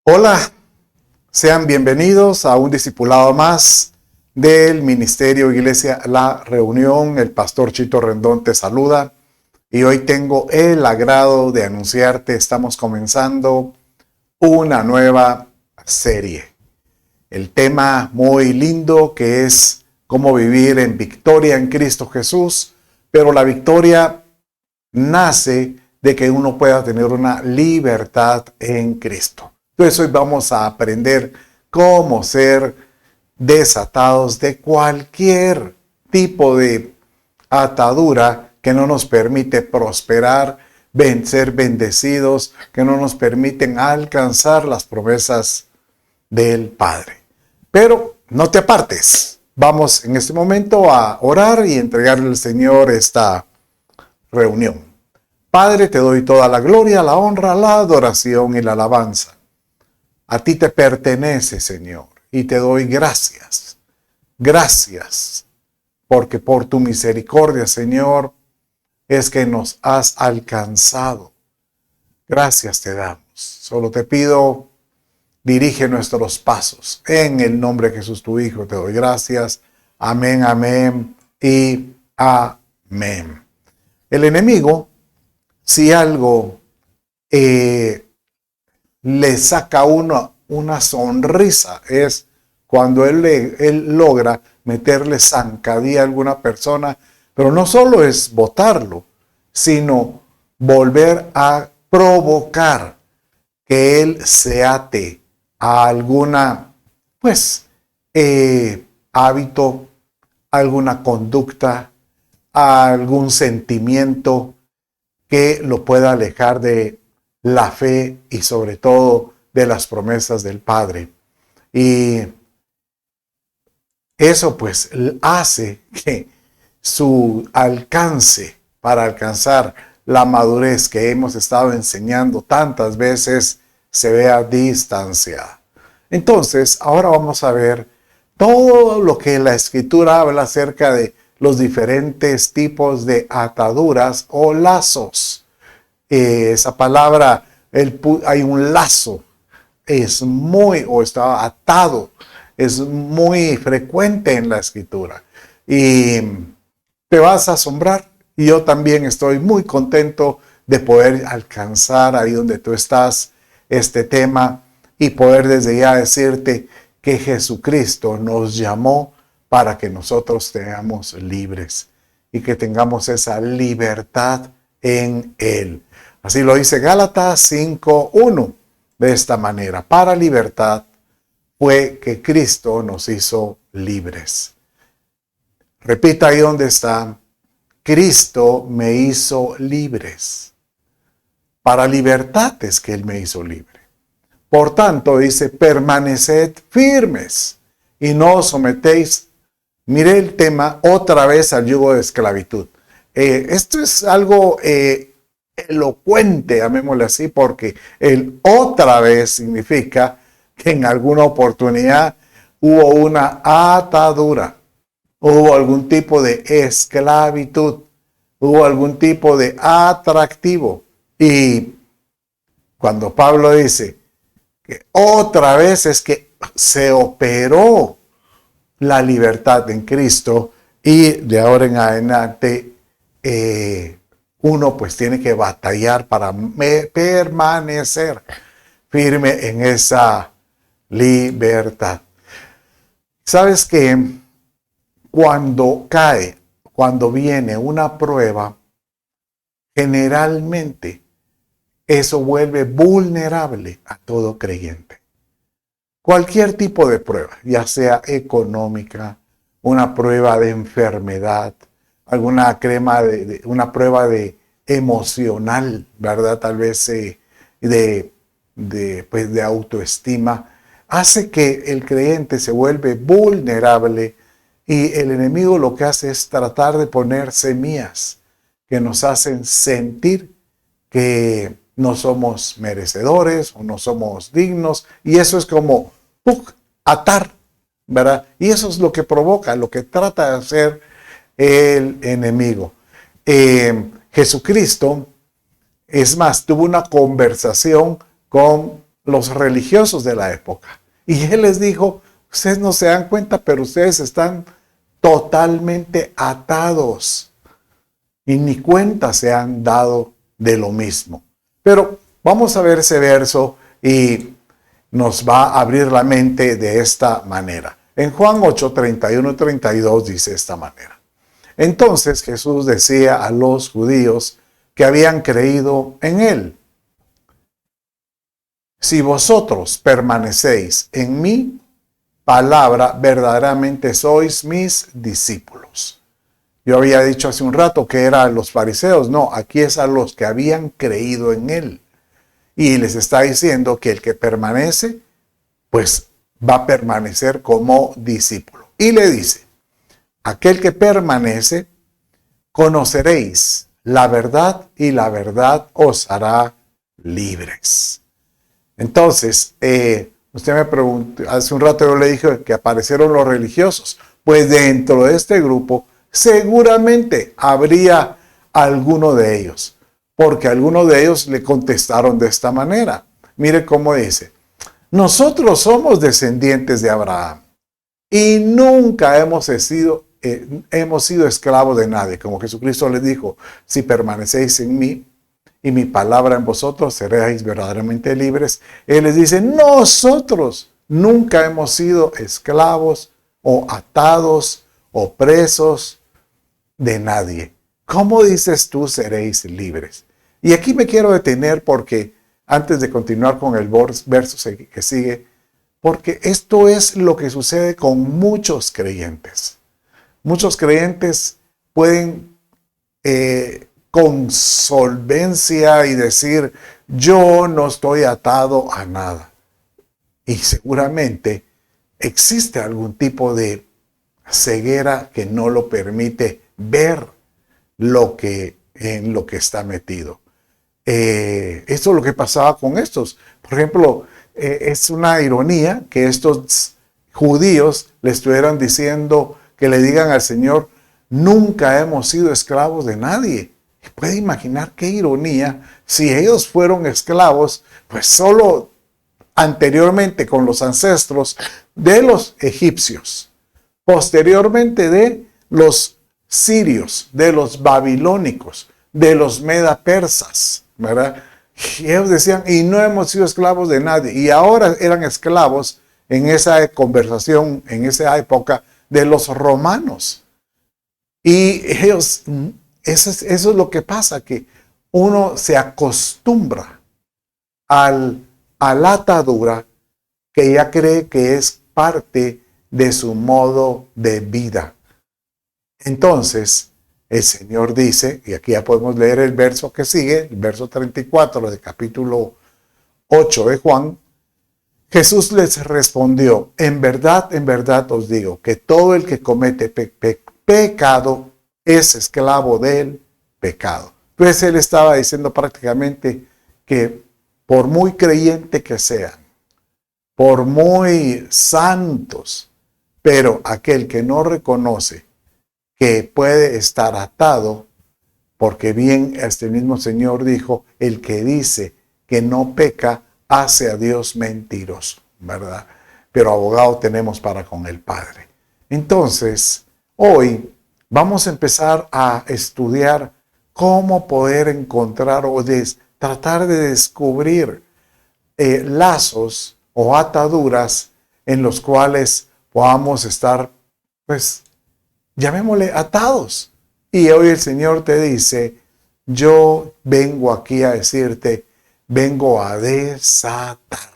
Hola, sean bienvenidos a un discipulado más del Ministerio Iglesia La Reunión. El pastor Chito Rendón te saluda y hoy tengo el agrado de anunciarte, estamos comenzando una nueva serie. El tema muy lindo que es cómo vivir en victoria en Cristo Jesús, pero la victoria nace de que uno pueda tener una libertad en Cristo. Entonces hoy vamos a aprender cómo ser desatados de cualquier tipo de atadura que no nos permite prosperar, ser bendecidos, que no nos permiten alcanzar las promesas del Padre. Pero no te apartes. Vamos en este momento a orar y entregarle al Señor esta reunión. Padre, te doy toda la gloria, la honra, la adoración y la alabanza. A ti te pertenece, Señor, y te doy gracias. Gracias, porque por tu misericordia, Señor, es que nos has alcanzado. Gracias te damos. Solo te pido, dirige nuestros pasos. En el nombre de Jesús, tu Hijo, te doy gracias. Amén, amén y amén. El enemigo, si algo le saca a uno una sonrisa, es cuando él logra meterle zancadilla a alguna persona, pero no solo es botarlo, sino volver a provocar que él se ate a alguna, hábito, alguna conducta, a algún sentimiento que lo pueda alejar de la fe y sobre todo de las promesas del Padre. Y eso pues hace que su alcance para alcanzar la madurez que hemos estado enseñando tantas veces se vea distanciada. Entonces, ahora vamos a ver todo lo que la Escritura habla acerca de los diferentes tipos de ataduras o lazos. Esa palabra, hay un lazo, está atado, es muy frecuente en la Escritura. Y te vas a asombrar. Y yo también estoy muy contento de poder alcanzar ahí donde tú estás este tema y poder desde ya decirte que Jesucristo nos llamó para que nosotros seamos libres y que tengamos esa libertad en Él. Así lo dice Gálatas 5:1 de esta manera. Para libertad fue que Cristo nos hizo libres. Repita ahí donde está. Cristo me hizo libres. Para libertad es que Él me hizo libre. Por tanto, dice, permaneced firmes y no os sometéis. Mire el tema otra vez al yugo de esclavitud. Esto es algo elocuente, llamémosle así, porque el otra vez significa que en alguna oportunidad hubo una atadura, hubo algún tipo de esclavitud, hubo algún tipo de atractivo. Y cuando Pablo dice que otra vez es que se operó la libertad en Cristo y de ahora en adelante uno pues tiene que batallar para permanecer firme en esa libertad. ¿Sabes qué? Cuando viene una prueba, generalmente eso vuelve vulnerable a todo creyente. Cualquier tipo de prueba, ya sea económica, una prueba de enfermedad, una prueba de emocional, ¿verdad? Tal vez de autoestima, hace que el creyente se vuelve vulnerable y el enemigo lo que hace es tratar de poner semillas que nos hacen sentir que no somos merecedores o no somos dignos, y eso es como atar, ¿verdad? Y eso es lo que provoca, lo que trata de hacer el enemigo. Jesucristo, es más, tuvo una conversación con los religiosos de la época. Y él les dijo, ustedes no se dan cuenta, pero ustedes están totalmente atados y ni cuenta se han dado de lo mismo. Pero vamos a ver ese verso y nos va a abrir la mente de esta manera. En Juan 8, 31 y 32 dice de esta manera. Entonces Jesús decía a los judíos que habían creído en él: si vosotros permanecéis en mi palabra, verdaderamente sois mis discípulos. Yo había dicho hace un rato que eran los fariseos. No, aquí es a los que habían creído en él. Y les está diciendo que el que permanece, pues va a permanecer como discípulo. Y le dice, aquel que permanece, conoceréis la verdad y la verdad os hará libres. Entonces, usted me preguntó, hace un rato yo le dije que aparecieron los religiosos. Pues dentro de este grupo seguramente habría alguno de ellos, porque algunos de ellos le contestaron de esta manera. Mire cómo dice: nosotros somos descendientes de Abraham y nunca hemos sido esclavos de nadie. Como Jesucristo les dijo, si permanecéis en mí y mi palabra en vosotros, seréis verdaderamente libres. Él les dice, nosotros nunca hemos sido esclavos o atados o presos de nadie. ¿Cómo dices tú seréis libres? Y aquí me quiero detener porque antes de continuar con el verso que sigue, porque esto es lo que sucede con muchos creyentes. Muchos creyentes pueden con solvencia y decir, yo no estoy atado a nada. Y seguramente existe algún tipo de ceguera que no lo permite ver en lo que está metido. Esto es lo que pasaba con estos. Por ejemplo, es una ironía que estos judíos le estuvieran diciendo, que le digan al Señor, nunca hemos sido esclavos de nadie. Puede imaginar qué ironía, si ellos fueron esclavos, pues solo anteriormente con los ancestros de los egipcios, posteriormente de los sirios, de los babilónicos, de los medapersas, ¿verdad? Y ellos decían, y no hemos sido esclavos de nadie. Y ahora eran esclavos en esa conversación, en esa época, de los romanos. Y ellos, eso es lo que pasa, que uno se acostumbra a la atadura que ya cree que es parte de su modo de vida. Entonces, el Señor dice, y aquí ya podemos leer el verso que sigue, el verso 34 del capítulo 8 de Juan. Jesús les respondió, en verdad os digo, que todo el que comete pecado es esclavo del pecado. Pues él estaba diciendo prácticamente que por muy creyente que sean, por muy santos, pero aquel que no reconoce que puede estar atado, porque bien este mismo Señor dijo, el que dice que no peca, hace a Dios mentiroso, ¿verdad? Pero abogado tenemos para con el Padre. Entonces, hoy vamos a empezar a estudiar cómo poder encontrar o tratar de descubrir lazos o ataduras en los cuales podamos estar, pues, llamémosle atados. Y hoy el Señor te dice, yo vengo aquí a decirte, vengo a desatar.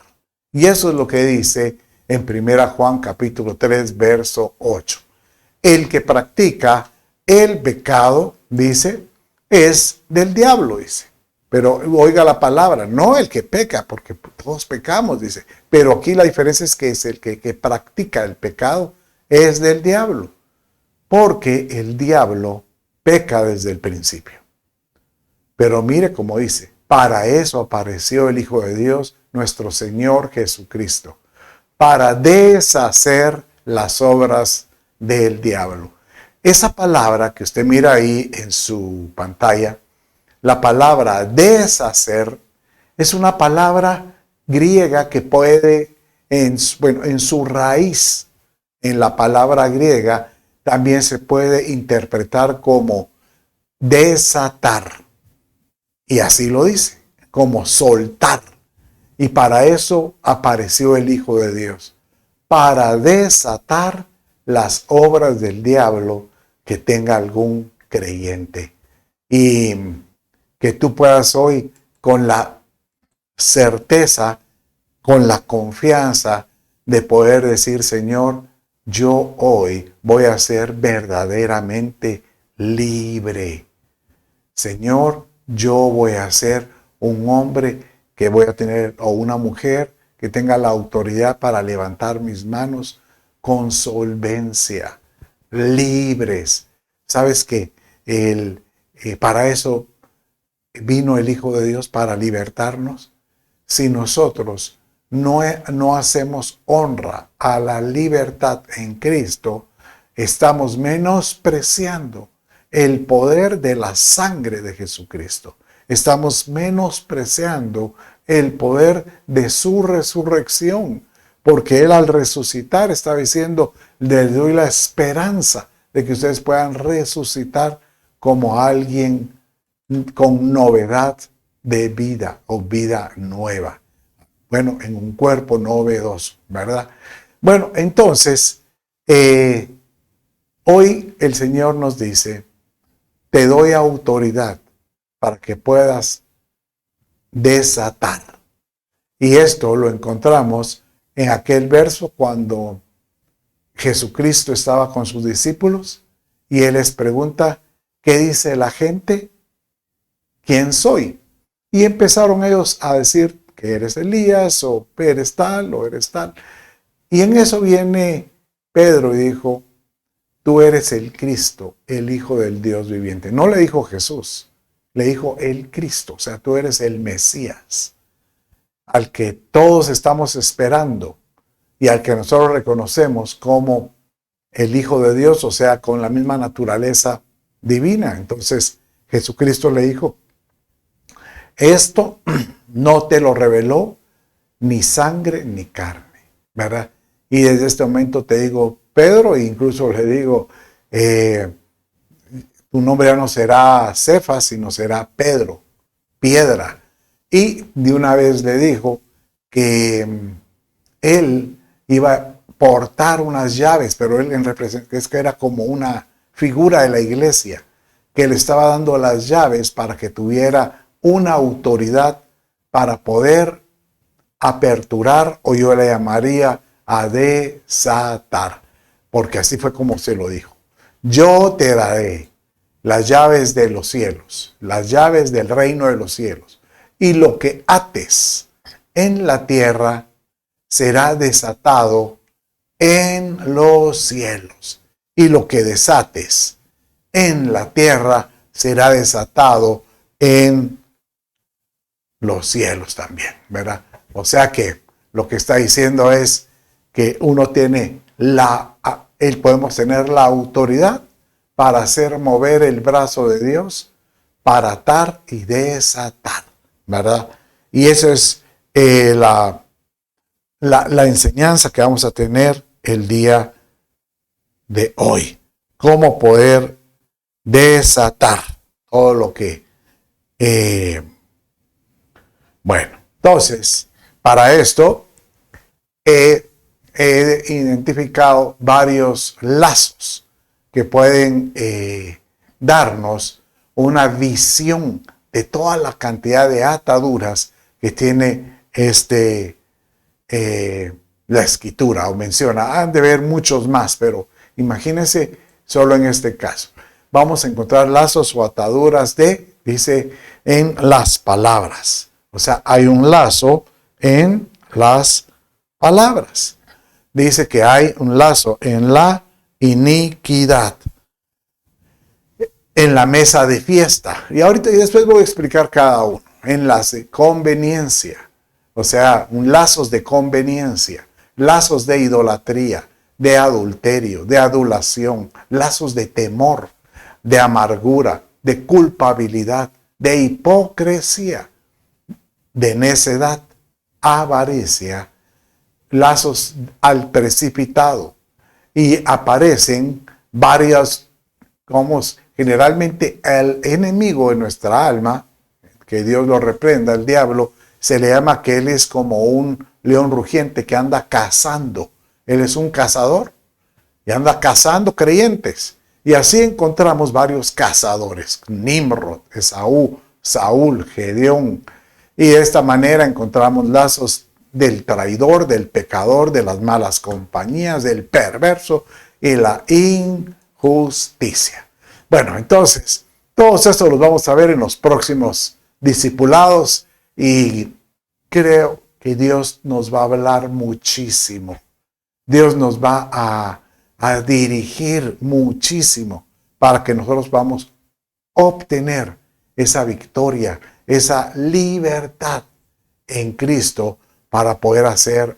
Y eso es lo que dice en 1 Juan capítulo 3, verso 8. El que practica el pecado, dice, es del diablo, dice. Pero oiga la palabra, no el que peca, porque todos pecamos, dice. Pero aquí la diferencia es que es el que practica el pecado, es del diablo. Porque el diablo peca desde el principio. Pero mire cómo dice, para eso apareció el Hijo de Dios, nuestro Señor Jesucristo, para deshacer las obras del diablo. Esa palabra que usted mira ahí en su pantalla, la palabra deshacer, es una palabra griega que puede, en su raíz, en la palabra griega, también se puede interpretar como desatar. Y así lo dice, como soltar. Y para eso apareció el Hijo de Dios, para desatar las obras del diablo que tenga algún creyente. Y que tú puedas hoy, con la certeza, con la confianza de poder decir: Señor, yo hoy voy a ser verdaderamente libre. Señor, yo voy a ser un hombre que voy a tener, o una mujer que tenga la autoridad para levantar mis manos con solvencia, libres. ¿Sabes qué? Para eso vino el Hijo de Dios, para libertarnos. Si nosotros no hacemos honra a la libertad en Cristo, estamos menospreciando el poder de la sangre de Jesucristo. Estamos menospreciando el poder de su resurrección, porque Él, al resucitar, está diciendo: les doy la esperanza de que ustedes puedan resucitar como alguien con novedad de vida, o vida nueva. Bueno, en un cuerpo novedoso, ¿verdad? Bueno, entonces, hoy el Señor nos dice: te doy autoridad para que puedas desatar. Y esto lo encontramos en aquel verso cuando Jesucristo estaba con sus discípulos y Él les pregunta: ¿qué dice la gente? ¿Quién soy? Y empezaron ellos a decir que eres Elías, o eres tal, o eres tal. Y en eso viene Pedro y dijo: tú eres el Cristo, el Hijo del Dios viviente. No le dijo Jesús, le dijo el Cristo, o sea, tú eres el Mesías, al que todos estamos esperando y al que nosotros reconocemos como el Hijo de Dios, o sea, con la misma naturaleza divina. Entonces Jesucristo le dijo: esto no te lo reveló ni sangre ni carne, ¿verdad? Y desde este momento te digo, Pedro, e incluso le digo, tu nombre ya no será Cefas, sino será Pedro, piedra. Y de una vez le dijo que él iba a portar unas llaves, pero él es que era como una figura de la iglesia, que le estaba dando las llaves para que tuviera una autoridad para poder aperturar, o yo le llamaría a desatar, porque así fue como se lo dijo: yo te daré las llaves de los cielos, las llaves del reino de los cielos, y lo que ates en la tierra será desatado en los cielos, y lo que desates en la tierra será desatado en los cielos también, ¿verdad? O sea que lo que está diciendo es que uno tiene podemos tener la autoridad para hacer mover el brazo de Dios, para atar y desatar, ¿verdad? Y eso es la enseñanza que vamos a tener el día de hoy. Cómo poder desatar todo lo que... Bueno, entonces, para esto he identificado varios lazos que pueden darnos una visión de toda la cantidad de ataduras que tiene la escritura, o menciona. Han de ver muchos más, pero imagínense solo en este caso. Vamos a encontrar lazos o ataduras dice, en las palabras. O sea, hay un lazo en las palabras. Dice que hay un lazo en la iniquidad, en la mesa de fiesta. Y después voy a explicar cada uno. En las de conveniencia. O sea, lazos de conveniencia, lazos de idolatría, de adulterio, de adulación, lazos de temor, de amargura, de culpabilidad, de hipocresía, de necedad, avaricia, lazos al precipitado, y aparecen varias, como generalmente el enemigo de nuestra alma, que Dios lo reprenda, el diablo, se le llama que él es como un león rugiente que anda cazando. Él es un cazador y anda cazando creyentes. Y así encontramos varios cazadores: Nimrod, Esaú, Saúl, Gedeón. Y de esta manera encontramos lazos del traidor, del pecador, de las malas compañías, del perverso y la injusticia. Bueno, entonces, todos estos los vamos a ver en los próximos discipulados, y creo que Dios nos va a hablar muchísimo. Dios nos va a dirigir muchísimo para que nosotros vamos a obtener esa victoria, esa libertad en Cristo, para poder hacer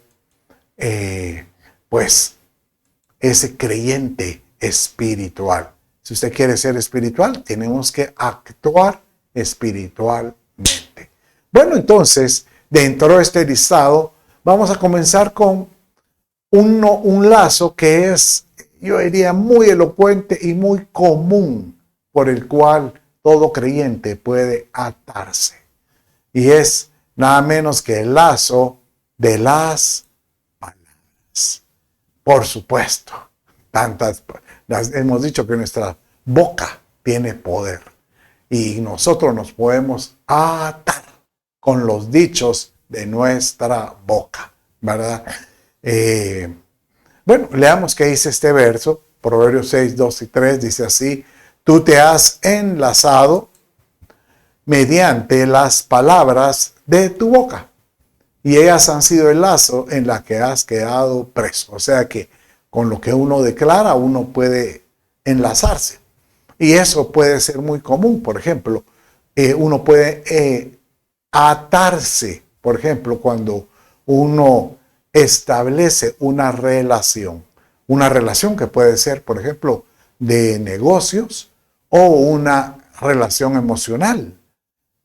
pues ese creyente espiritual. Si usted quiere ser espiritual, tenemos que actuar espiritualmente. Bueno, entonces, dentro de este listado, vamos a comenzar con un lazo que es, yo diría, muy elocuente y muy común, por el cual todo creyente puede atarse. Y es nada menos que el lazo de las palabras. Por supuesto, hemos dicho que nuestra boca tiene poder, y nosotros nos podemos atar con los dichos de nuestra boca, ¿verdad? Bueno, leamos qué dice este verso. Proverbios 6, 2 y 3 dice así: tú te has enlazado mediante las palabras de tu boca, y ellas han sido el lazo en la que has quedado preso. O sea que con lo que uno declara, uno puede enlazarse. Y eso puede ser muy común. Por ejemplo, uno puede atarse, por ejemplo, cuando uno establece una relación que puede ser, por ejemplo, de negocios o una relación emocional.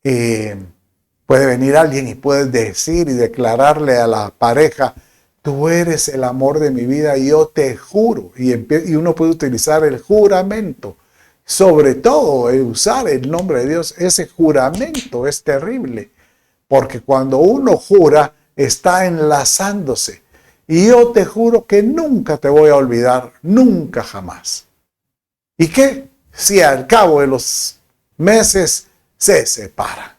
Puede venir alguien y puede decir y declararle a la pareja: tú eres el amor de mi vida, y yo te juro. Y uno puede utilizar el juramento. Sobre todo, usar el nombre de Dios. Ese juramento es terrible, porque cuando uno jura, está enlazándose. Y yo te juro que nunca te voy a olvidar, nunca jamás. ¿Y qué? Si al cabo de los meses se separa,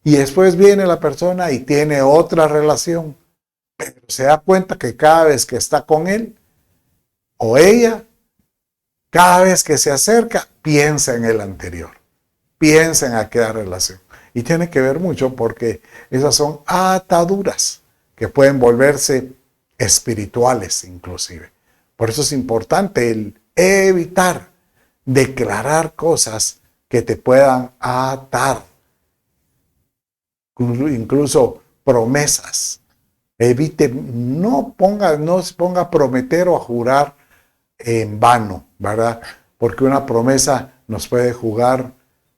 y después viene la persona y tiene otra relación, pero se da cuenta que cada vez que está con él o ella, cada vez que se acerca, piensa en el anterior, piensa en aquella relación. Y tiene que ver mucho, porque esas son ataduras que pueden volverse espirituales inclusive. Por eso es importante el evitar declarar cosas que te puedan atar, incluso promesas. Evite, no se ponga a prometer o a jurar en vano, ¿verdad? Porque una promesa nos puede jugar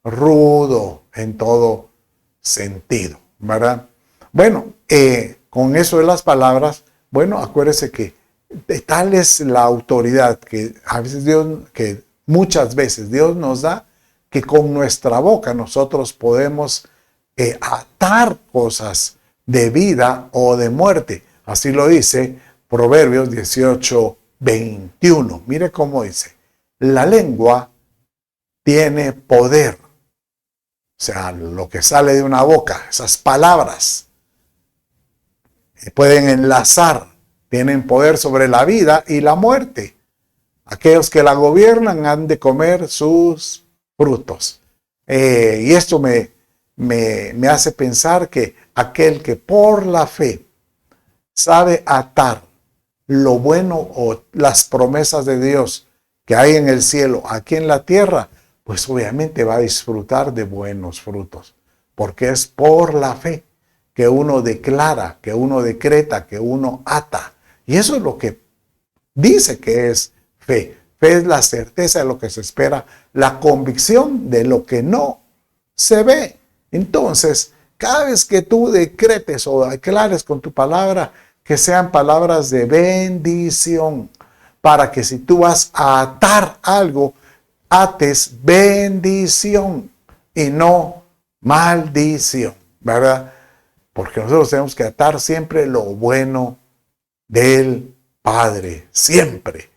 rudo en todo sentido, ¿verdad? Bueno, con eso de las palabras, bueno, acuérdese que tal es la autoridad que muchas veces Dios nos da, que con nuestra boca nosotros podemos atar cosas de vida o de muerte. Así lo dice Proverbios 18, 21. Mire cómo dice: la lengua tiene poder. O sea, lo que sale de una boca, esas palabras, pueden enlazar, tienen poder sobre la vida y la muerte. Aquellos que la gobiernan han de comer sus frutos. Y esto me hace pensar que aquel que por la fe sabe atar lo bueno o las promesas de Dios que hay en el cielo, aquí en la tierra, pues obviamente va a disfrutar de buenos frutos, porque es por la fe que uno declara, que uno decreta, que uno ata. Y eso es lo que dice que es fe. Fe es la certeza de lo que se espera, la convicción de lo que no se ve. Entonces, Cada vez que tú decretes o declares con tu palabra, que sean palabras de bendición, para que si tú vas a atar algo, ates bendición y no maldición, ¿verdad? Porque nosotros tenemos que atar siempre lo bueno del Padre, siempre.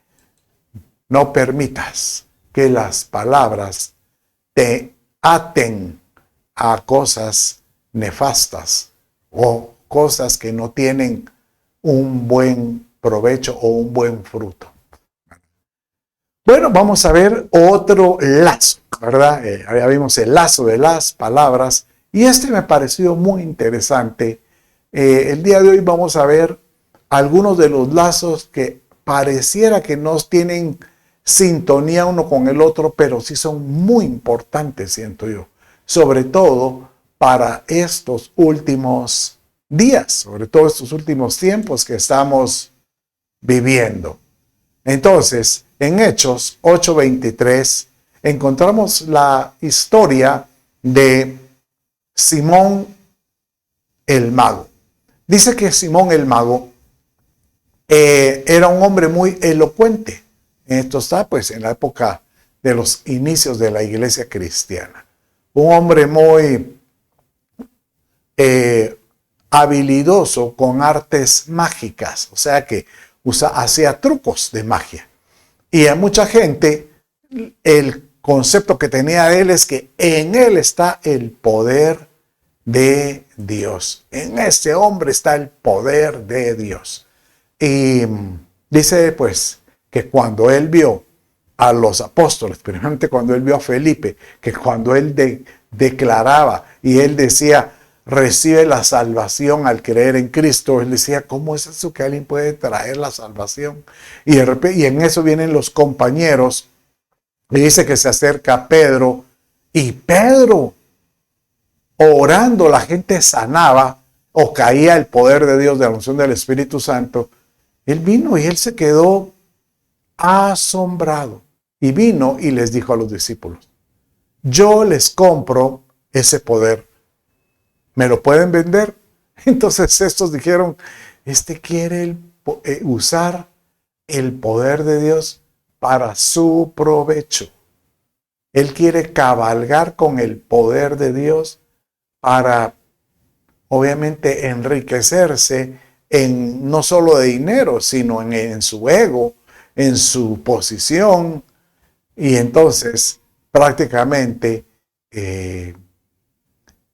No permitas que las palabras te aten a cosas nefastas o cosas que no tienen un buen provecho o un buen fruto. Bueno, vamos a ver otro lazo, ¿verdad? Ya vimos el lazo de las palabras y este me pareció muy interesante. El día de hoy vamos a ver algunos de los lazos que pareciera que no tienen sintonía uno con el otro, pero sí son muy importantes, siento yo. Sobre todo para estos últimos días, sobre todo estos últimos tiempos que estamos viviendo. Entonces, en Hechos 8:23 encontramos la historia de Simón el mago. Dice que Simón el mago era un hombre muy elocuente. Esto está pues en la época de los inicios de la iglesia cristiana. Un hombre muy habilidoso con artes mágicas, o sea que hacía trucos de magia. Y a mucha gente el concepto que tenía de él es que en él está el poder de Dios. En este hombre está el poder de Dios. Y dice pues que cuando él vio a los apóstoles, primeramente cuando él vio a Felipe, que cuando él declaraba y él decía, recibe la salvación al creer en Cristo, él decía, ¿cómo es eso que alguien puede traer la salvación? Y en eso vienen los compañeros, y dice que se acerca a Pedro, y Pedro, orando, la gente sanaba, o caía el poder de Dios, de la unción del Espíritu Santo. Él vino y él se quedó asombrado, y vino y les dijo a los discípulos, yo les compro ese poder, ¿me lo pueden vender? Entonces estos dijeron, quiere usar el poder de Dios para su provecho. Él quiere cabalgar con el poder de Dios para, obviamente, enriquecerse en no solo de dinero, sino en su ego, en su posición. Y entonces, prácticamente,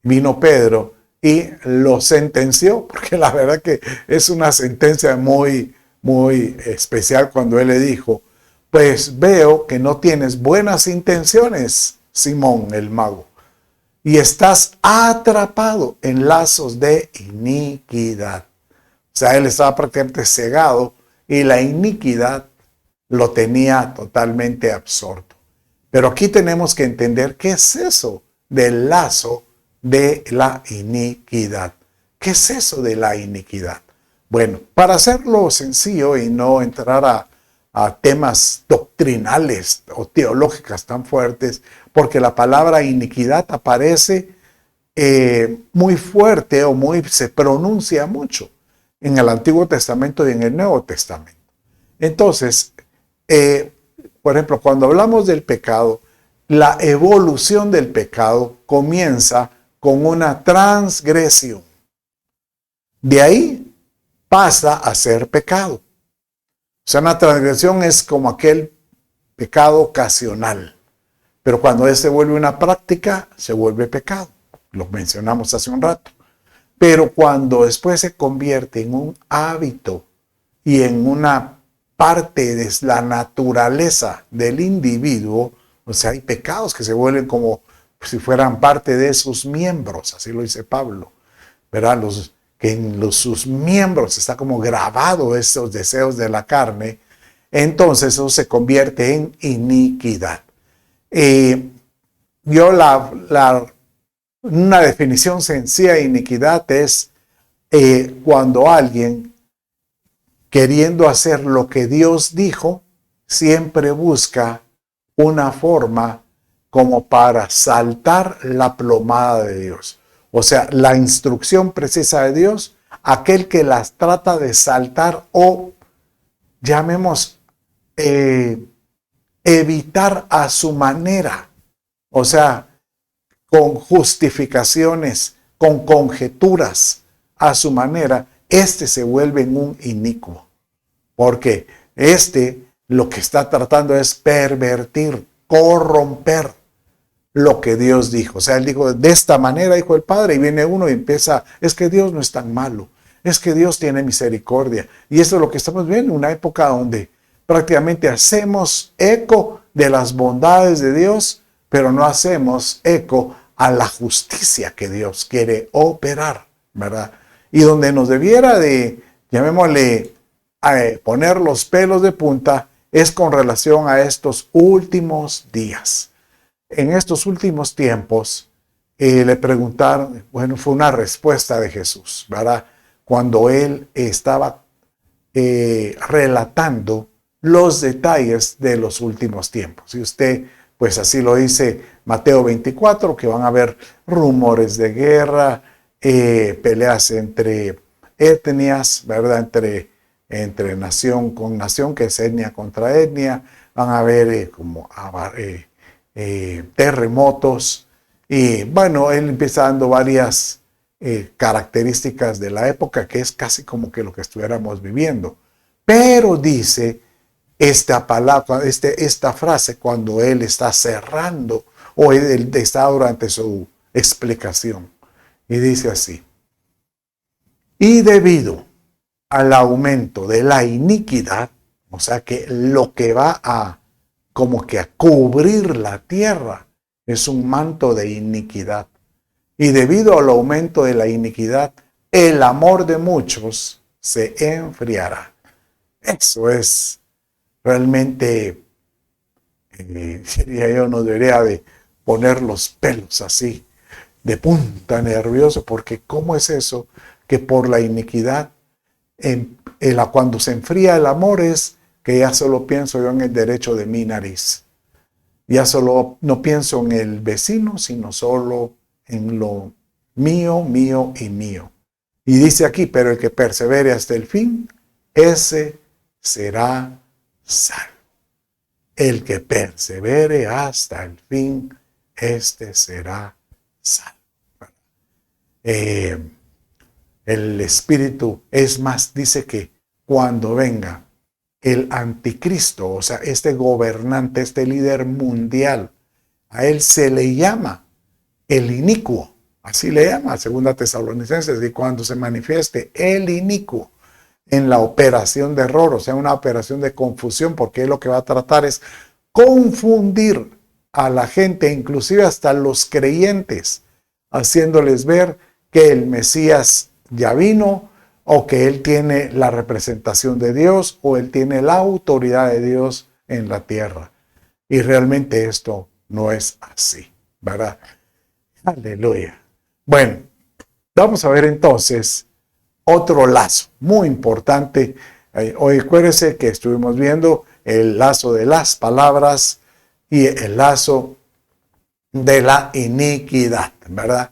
vino Pedro y lo sentenció, porque la verdad que es una sentencia muy, muy especial cuando él le dijo, pues veo que no tienes buenas intenciones, Simón el mago, y estás atrapado en lazos de iniquidad. O sea, él estaba prácticamente cegado y la iniquidad lo tenía totalmente absorto. Pero aquí tenemos que entender qué es eso del lazo de la iniquidad. ¿Qué es eso de la iniquidad? Bueno, para hacerlo sencillo y no entrar a temas doctrinales o teológicas tan fuertes, porque la palabra iniquidad aparece muy fuerte o se pronuncia mucho en el Antiguo Testamento y en el Nuevo Testamento. Entonces, por ejemplo, cuando hablamos del pecado, la evolución del pecado comienza con una transgresión. De ahí pasa a ser pecado. O sea, una transgresión es como aquel pecado ocasional. Pero cuando se vuelve una práctica, se vuelve pecado. Lo mencionamos hace un rato. Pero cuando después se convierte en un hábito y en una parte de la naturaleza del individuo, o sea, hay pecados que se vuelven como si fueran parte de sus miembros, así lo dice Pablo, ¿verdad? Sus miembros está como grabado esos deseos de la carne, entonces eso se convierte en iniquidad. Una definición sencilla de iniquidad es cuando alguien, queriendo hacer lo que Dios dijo, siempre busca una forma como para saltar la plomada de Dios. O sea, la instrucción precisa de Dios, aquel que las trata de saltar o llamemos evitar a su manera. O sea, con justificaciones, con conjeturas a su manera, se vuelve en un inicuo. Porque lo que está tratando es pervertir, corromper lo que Dios dijo. O sea, él dijo, de esta manera dijo el Padre, y viene uno y empieza, es que Dios no es tan malo, es que Dios tiene misericordia. Y eso es lo que estamos viendo, una época donde prácticamente hacemos eco de las bondades de Dios, pero no hacemos eco a la justicia que Dios quiere operar, ¿verdad? Y donde nos debiera de, llamémosle, poner los pelos de punta, es con relación a estos últimos días. En estos últimos tiempos, le preguntaron, bueno, fue una respuesta de Jesús, ¿verdad? Cuando él estaba relatando los detalles de los últimos tiempos. Y usted, pues así lo dice Mateo 24, que van a haber rumores de guerra, peleas entre etnias, ¿verdad? Entre nación con nación, que es etnia contra etnia. Van a haber terremotos. Y bueno, él empieza dando varias características de la época, que es casi como que lo que estuviéramos viviendo. Pero dice esta palabra, esta frase, cuando él está cerrando o él está durante su explicación. Y dice así: y debido al aumento de la iniquidad, o sea que lo que va a como que a cubrir la tierra es un manto de iniquidad. Y debido al aumento de la iniquidad, el amor de muchos se enfriará. Eso es realmente, diría yo, nos debería de poner los pelos así de punta nervioso, porque ¿cómo es eso? Que por la iniquidad, cuando se enfría el amor, es que ya solo pienso yo en el derecho de mi nariz. Ya solo no pienso en el vecino, sino solo en lo mío, mío y mío. Y dice aquí, pero el que persevere hasta el fin, ese será salvo. El que persevere hasta el fin, será salvo. El Espíritu, es más, dice que cuando venga el anticristo, o sea, este gobernante, este líder mundial, a él se le llama el inicuo, así le llama, 2 Tesalonicenses, y cuando se manifieste el inicuo en la operación de error, o sea, una operación de confusión, porque él lo que va a tratar es confundir a la gente, inclusive hasta los creyentes, haciéndoles ver que el Mesías ya vino, o que él tiene la representación de Dios, o él tiene la autoridad de Dios en la tierra. Y realmente esto no es así, ¿verdad? Aleluya. Bueno, vamos a ver entonces otro lazo muy importante. Hoy acuérdense que estuvimos viendo el lazo de las palabras y el lazo de la iniquidad, ¿verdad?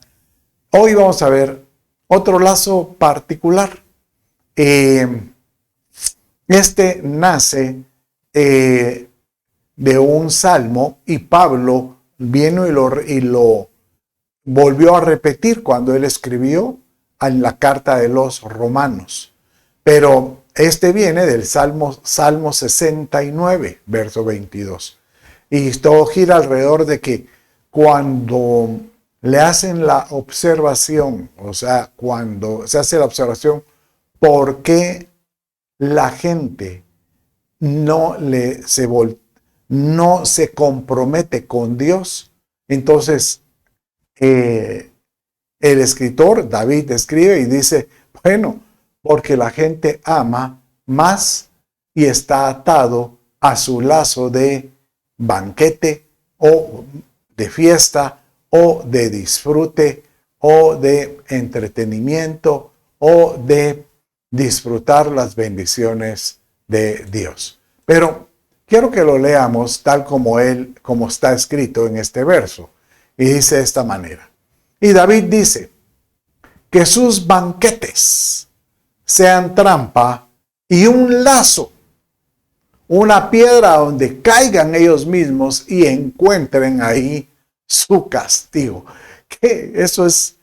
Hoy vamos a ver otro lazo particular. Nace de un salmo, y Pablo vino y lo volvió a repetir cuando él escribió en la carta de los Romanos. Pero viene del Salmo 69, verso 22. Y todo gira alrededor de que cuando le hacen la observación, o sea, cuando se hace la observación, ¿por qué la gente no se compromete con Dios? Entonces, el escritor David escribe y dice, bueno, porque la gente ama más y está atado a su lazo de banquete o de fiesta o de disfrute o de entretenimiento o de disfrutar las bendiciones de Dios. Pero quiero que lo leamos tal como está escrito en este verso. Y dice de esta manera. Y David dice, que sus banquetes sean trampa y un lazo, una piedra donde caigan ellos mismos y encuentren ahí su castigo. Que eso es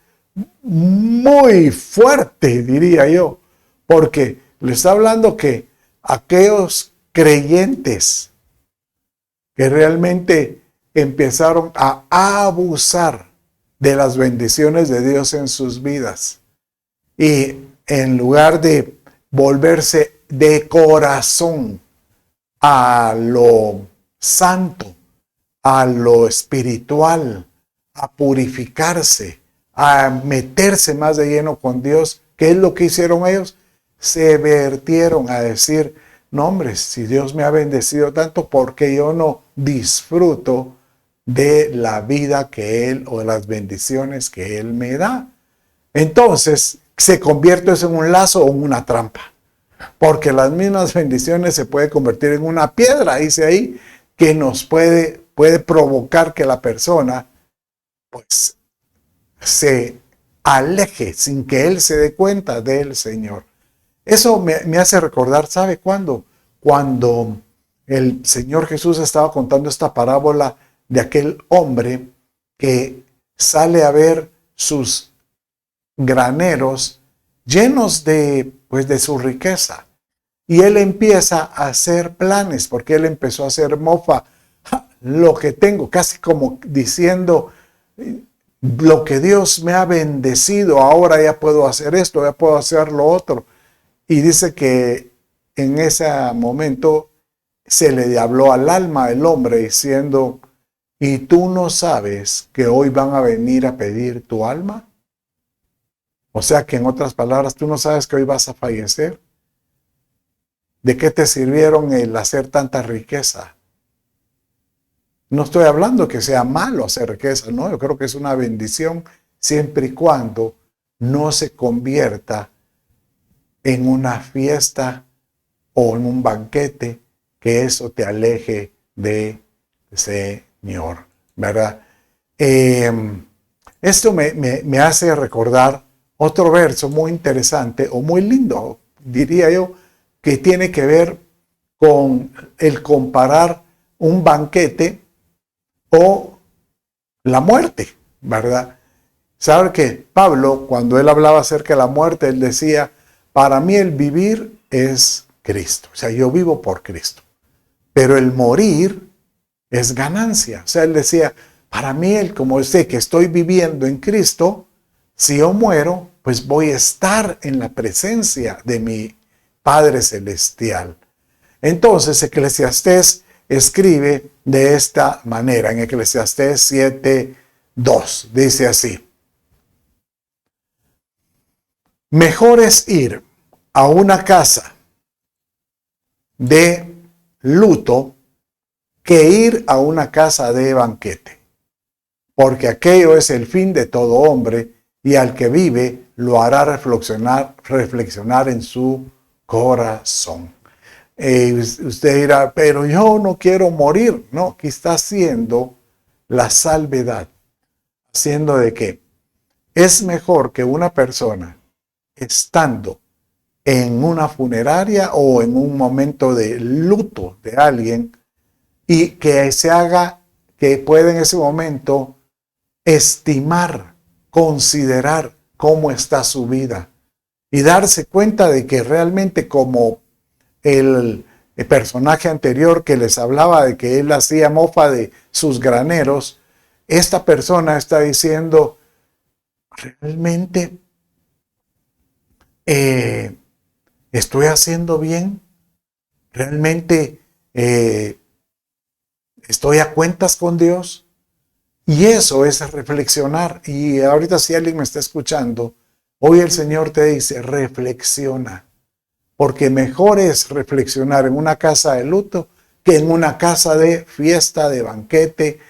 muy fuerte, diría yo, porque le está hablando que aquellos creyentes que realmente empezaron a abusar de las bendiciones de Dios en sus vidas y en lugar de volverse de corazón a lo santo, a lo espiritual, a purificarse, a meterse más de lleno con Dios, ¿qué es lo que hicieron ellos? Se vertieron a decir, no hombre, si Dios me ha bendecido tanto, ¿por qué yo no disfruto de la vida que Él o de las bendiciones que Él me da? Entonces se convierte eso en un lazo o en una trampa, porque las mismas bendiciones se puede convertir en una piedra, dice ahí, que nos puede provocar que la persona pues se aleje sin que Él se dé cuenta del Señor. Eso me hace recordar, ¿sabe cuándo? Cuando el Señor Jesús estaba contando esta parábola de aquel hombre que sale a ver sus graneros llenos de su riqueza. Y él empieza a hacer planes, porque él empezó a hacer mofa. Lo que tengo, casi como diciendo, lo que Dios me ha bendecido, ahora ya puedo hacer esto, ya puedo hacer lo otro. Y dice que en ese momento se le habló al alma del hombre diciendo, ¿y tú no sabes que hoy van a venir a pedir tu alma? O sea que en otras palabras, ¿tú no sabes que hoy vas a fallecer? ¿De qué te sirvieron el hacer tanta riqueza? No estoy hablando que sea malo hacer riqueza, no, yo creo que es una bendición siempre y cuando no se convierta en una fiesta o en un banquete, que eso te aleje de Señor, ¿verdad? Esto me hace recordar otro verso muy interesante o muy lindo, diría yo, que tiene que ver con el comparar un banquete o la muerte, ¿verdad? Sabe que Pablo, cuando él hablaba acerca de la muerte, él decía, para mí el vivir es Cristo. O sea, yo vivo por Cristo. Pero el morir es ganancia. O sea, él decía, para mí, como sé que estoy viviendo en Cristo, si yo muero, pues voy a estar en la presencia de mi Padre Celestial. Entonces, Eclesiastés escribe de esta manera, en Eclesiastés 7:2, dice así: mejor es ir a una casa de luto que ir a una casa de banquete, porque aquello es el fin de todo hombre, y al que vive lo hará reflexionar en su corazón. Usted dirá, pero yo no quiero morir. No, aquí está haciendo la salvedad, haciendo de que es mejor que una persona estando en una funeraria o en un momento de luto de alguien y que que pueda en ese momento estimar, considerar cómo está su vida y darse cuenta de que realmente, como el personaje anterior que les hablaba de que él hacía mofa de sus graneros, esta persona está diciendo, realmente estoy haciendo bien, realmente estoy a cuentas con Dios. Y eso es reflexionar. Y ahorita, si alguien me está escuchando, hoy el Señor te dice, reflexiona. Porque mejor es reflexionar en una casa de luto que en una casa de fiesta, de banquete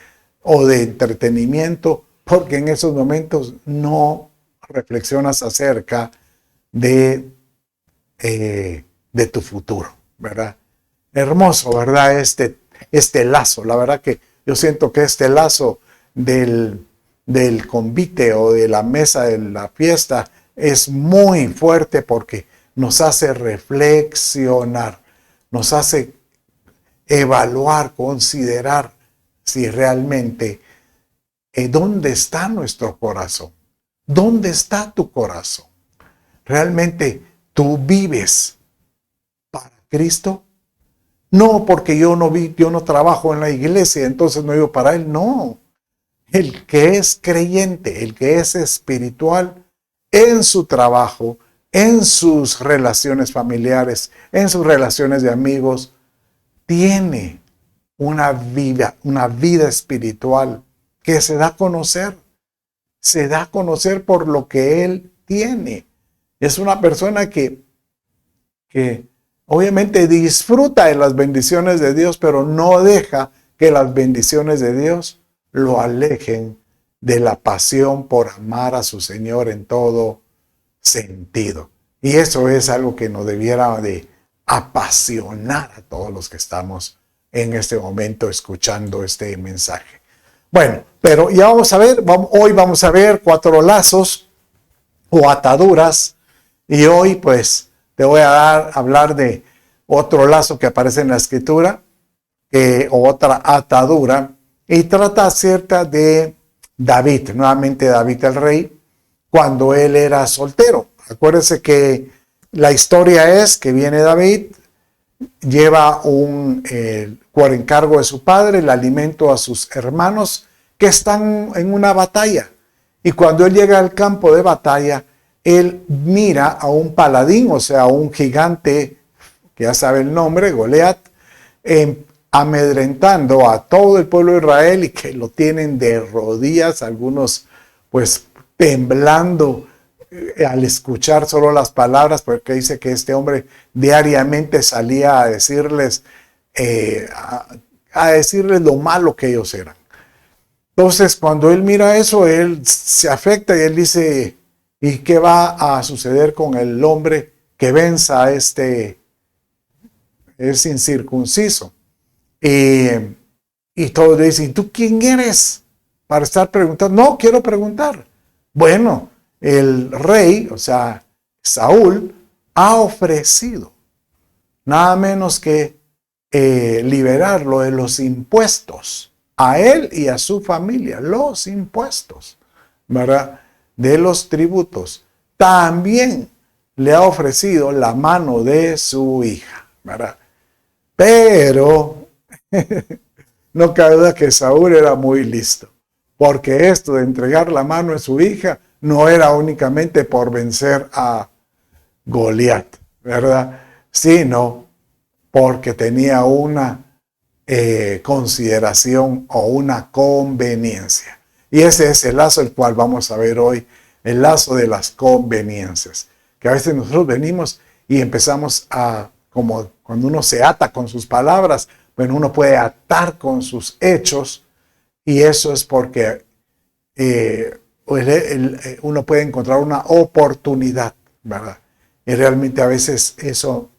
o de entretenimiento, porque en esos momentos no reflexionas acerca de tu futuro, ¿verdad? Hermoso, ¿verdad? Este lazo, la verdad que yo siento que este lazo del convite o de la mesa de la fiesta es muy fuerte porque nos hace reflexionar, nos hace evaluar, considerar si realmente dónde está nuestro corazón, dónde está tu corazón. ¿Realmente tú vives para Cristo? No porque yo no trabajo en la iglesia, entonces no vivo para Él. No, el que es creyente, el que es espiritual en su trabajo, en sus relaciones familiares, en sus relaciones de amigos, tiene una vida espiritual que se da a conocer. Se da a conocer por lo que él tiene. Es una persona que obviamente disfruta de las bendiciones de Dios, pero no deja que las bendiciones de Dios lo alejen de la pasión por amar a su Señor en todo sentido. Y eso es algo que nos debiera de apasionar a todos los que estamos en este momento escuchando este mensaje. Bueno, pero ya vamos a ver, hoy vamos a ver 4 lazos o ataduras, y hoy pues te voy a hablar de otro lazo que aparece en la escritura, otra atadura, y trata acerca de David, nuevamente David el rey, cuando él era soltero. Acuérdense que la historia es que viene David, lleva por encargo de su padre el alimento a sus hermanos que están en una batalla. Y cuando él llega al campo de batalla, él mira a un paladín, o sea, a un gigante, que ya sabe el nombre, Goliat, amedrentando a todo el pueblo de Israel y que lo tienen de rodillas, algunos pues temblando al escuchar solo las palabras, porque dice que este hombre diariamente salía a decirles lo malo que ellos eran. Entonces, cuando él mira eso, él se afecta y él dice, ¿y qué va a suceder con el hombre que venza a es incircunciso? Y todos le dicen, ¿tú quién eres para estar preguntando? No, quiero preguntar. Bueno, el rey, o sea, Saúl, ha ofrecido nada menos que liberarlo de los impuestos, a él y a su familia, los impuestos, ¿verdad? De los tributos. También le ha ofrecido la mano de su hija, ¿verdad? Pero no cabe duda que Saúl era muy listo, porque esto de entregar la mano de su hija no era únicamente por vencer a Goliat, ¿verdad? Sino porque tenía una consideración o una conveniencia. Y ese es el lazo el cual vamos a ver hoy, el lazo de las conveniencias. Que a veces nosotros venimos y empezamos a, como cuando uno se ata con sus palabras, bueno, uno puede atar con sus hechos, y eso es porque uno puede encontrar una oportunidad, ¿verdad? Y realmente a veces eso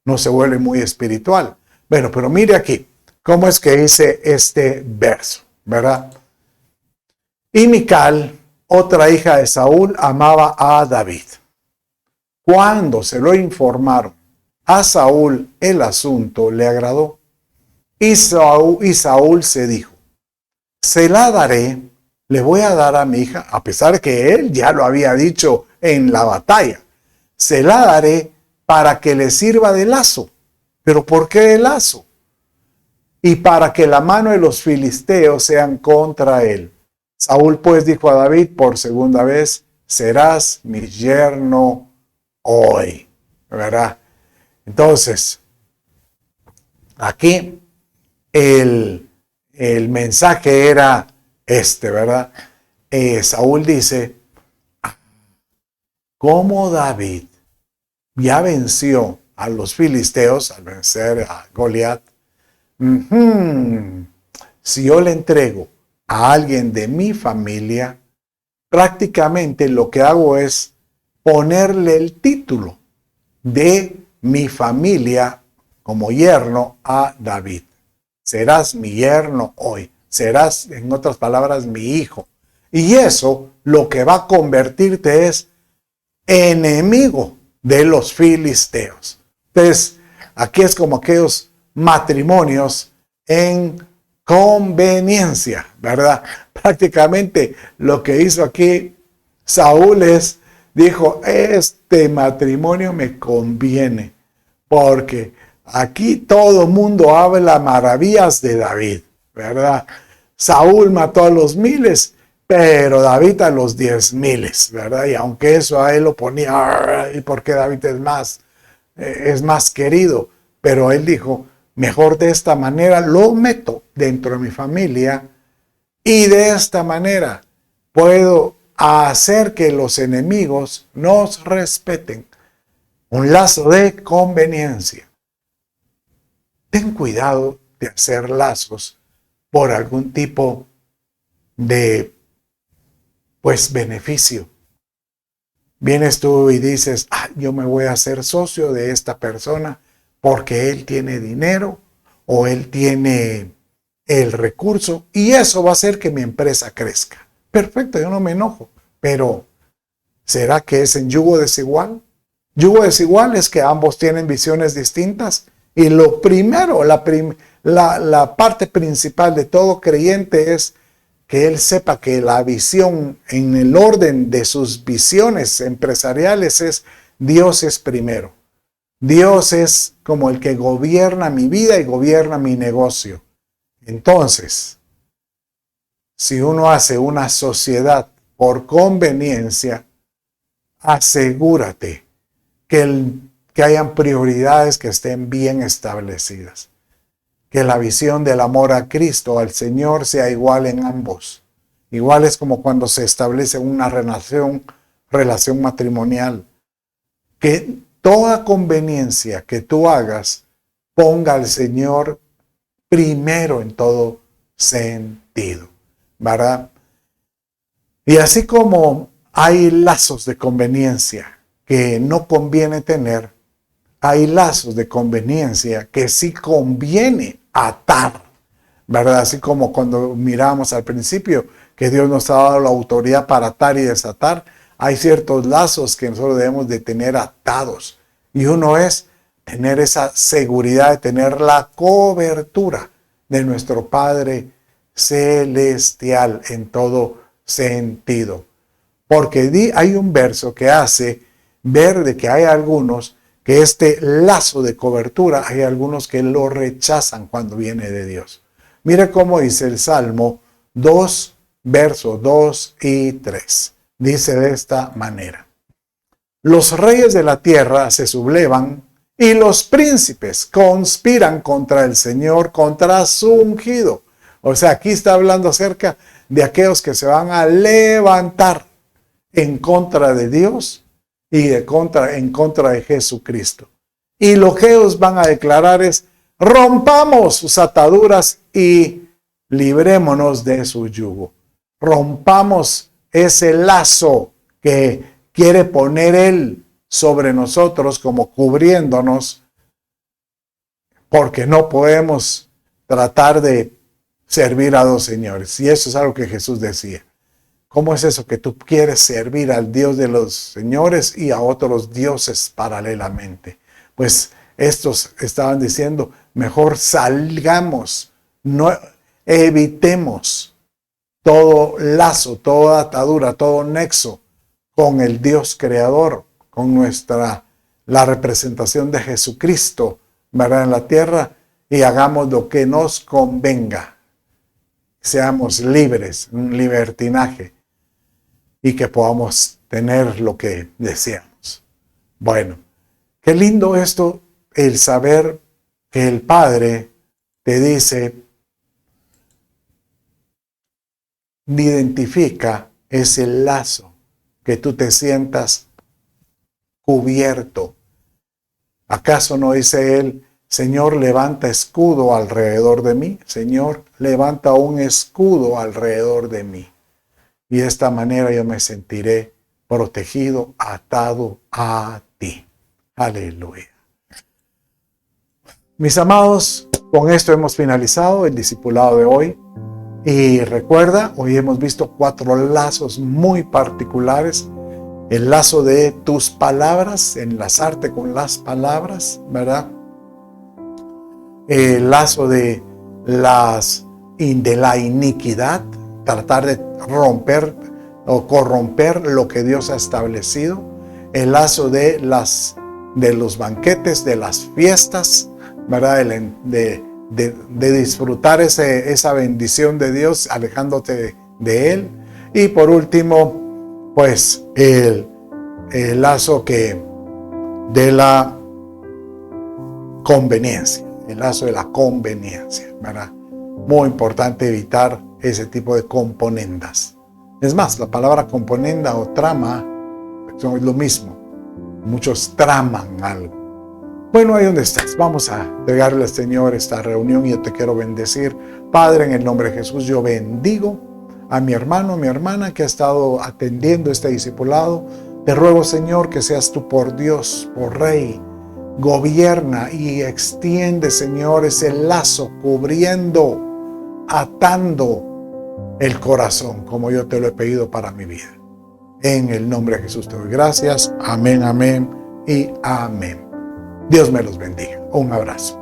no se vuelve muy espiritual. Bueno, pero mire aquí, ¿cómo es que dice este verso, verdad? Y Mical, otra hija de Saúl, amaba a David. Cuando se lo informaron a Saúl, el asunto le agradó. Y Saúl se dijo, se la daré, le voy a dar a mi hija, a pesar de que él ya lo había dicho en la batalla, se la daré para que le sirva de lazo. ¿Pero por qué de lazo? Y para que la mano de los filisteos sean contra él. Saúl pues dijo a David por segunda vez, serás mi yerno hoy, ¿verdad? Entonces, aquí el mensaje era ¿verdad? Saúl dice, ¿cómo David ya venció a los filisteos al vencer a Goliat? Si yo le entrego a alguien de mi familia, prácticamente lo que hago es ponerle el título de mi familia como yerno a David. Serás mi yerno hoy. Serás, en otras palabras, mi hijo. Y eso lo que va a convertirte es enemigo de los filisteos. Entonces, aquí es como aquellos matrimonios en conveniencia, ¿verdad? Prácticamente lo que hizo aquí Saúl dijo, este matrimonio me conviene, porque aquí todo el mundo habla maravillas de David, ¿verdad? Saúl mató a los 1000, pero David a los 10,000, ¿verdad? Y aunque eso a él lo ponía, ¿y por qué David es más querido? Pero él dijo, mejor de esta manera lo meto dentro de mi familia y de esta manera puedo hacer que los enemigos nos respeten. Un lazo de conveniencia. Ten cuidado de hacer lazos por algún tipo de, beneficio. Vienes tú y dices, yo me voy a hacer socio de esta persona porque él tiene dinero o él tiene el recurso y eso va a hacer que mi empresa crezca. Perfecto, yo no me enojo, pero ¿será que es en yugo desigual? Yugo desigual es que ambos tienen visiones distintas y lo primero, la parte principal de todo creyente es que él sepa que la visión en el orden de sus visiones empresariales es Dios es primero. Dios es como el que gobierna mi vida y gobierna mi negocio. Entonces, si uno hace una sociedad por conveniencia, asegúrate que hayan prioridades que estén bien establecidas. Que la visión del amor a Cristo, al Señor, sea igual en ambos. Igual es como cuando se establece una relación matrimonial. Que toda conveniencia que tú hagas ponga al Señor primero en todo sentido, ¿verdad? Y así como hay lazos de conveniencia que no conviene tener, hay lazos de conveniencia que sí conviene atar, ¿verdad? Así como cuando miramos al principio que Dios nos ha dado la autoridad para atar y desatar, hay ciertos lazos que nosotros debemos de tener atados. Y uno es tener esa seguridad de tener la cobertura de nuestro Padre Celestial en todo sentido. Porque hay un verso que hace ver de que hay algunos que este lazo de cobertura, hay algunos que lo rechazan cuando viene de Dios. Mire cómo dice el Salmo 2, versos 2 y 3. Dice de esta manera: los reyes de la tierra se sublevan y los príncipes conspiran contra el Señor, contra su ungido. O sea, aquí está hablando acerca de aquellos que se van a levantar en contra de Dios y en contra de Jesucristo. Y lo que ellos van a declarar es: rompamos sus ataduras y librémonos de su yugo. Rompamos ese lazo que quiere poner Él sobre nosotros como cubriéndonos, porque no podemos tratar de servir a dos señores. Y eso es algo que Jesús decía. ¿Cómo es eso que tú quieres servir al Dios de los señores y a otros dioses paralelamente? Pues estos estaban diciendo, mejor salgamos, no evitemos todo lazo, toda atadura, todo nexo con el Dios creador, con la representación de Jesucristo, ¿verdad?, en la tierra, y hagamos lo que nos convenga. Seamos libres, un libertinaje, y que podamos tener lo que deseamos. Bueno, qué lindo esto, el saber que el Padre te dice, identifica ese lazo, que tú te sientas cubierto. ¿Acaso no dice Él, Señor, levanta escudo alrededor de mí? Señor, levanta un escudo alrededor de mí. Y de esta manera yo me sentiré protegido, atado a ti. Aleluya. Mis amados, con esto hemos finalizado el discipulado de hoy. Y recuerda, hoy hemos visto 4 lazos muy particulares el lazo de tus palabras, enlazarte con las palabras, ¿verdad? El lazo de la iniquidad, tratar de romper o corromper lo que Dios ha establecido. El lazo de los banquetes, de las fiestas, ¿verdad? De disfrutar esa bendición de Dios, alejándote de Él. Y por último, pues el lazo de la conveniencia, el lazo de la conveniencia, ¿verdad? Muy importante evitar ese tipo de componendas. Es más, la palabra componenda o trama son lo mismo. Muchos traman algo. Bueno, ahí donde estás, vamos a entregarle al Señor esta reunión y yo te quiero bendecir. Padre, en el nombre de Jesús, yo bendigo a mi hermano, mi hermana que ha estado atendiendo este discipulado. Te ruego, Señor, que seas tú por Dios, por Rey. Gobierna y extiende, Señor, ese lazo cubriendo, atando el corazón, como yo te lo he pedido para mi vida. En el nombre de Jesús te doy gracias. Amén, amén y amén. Dios me los bendiga. Un abrazo.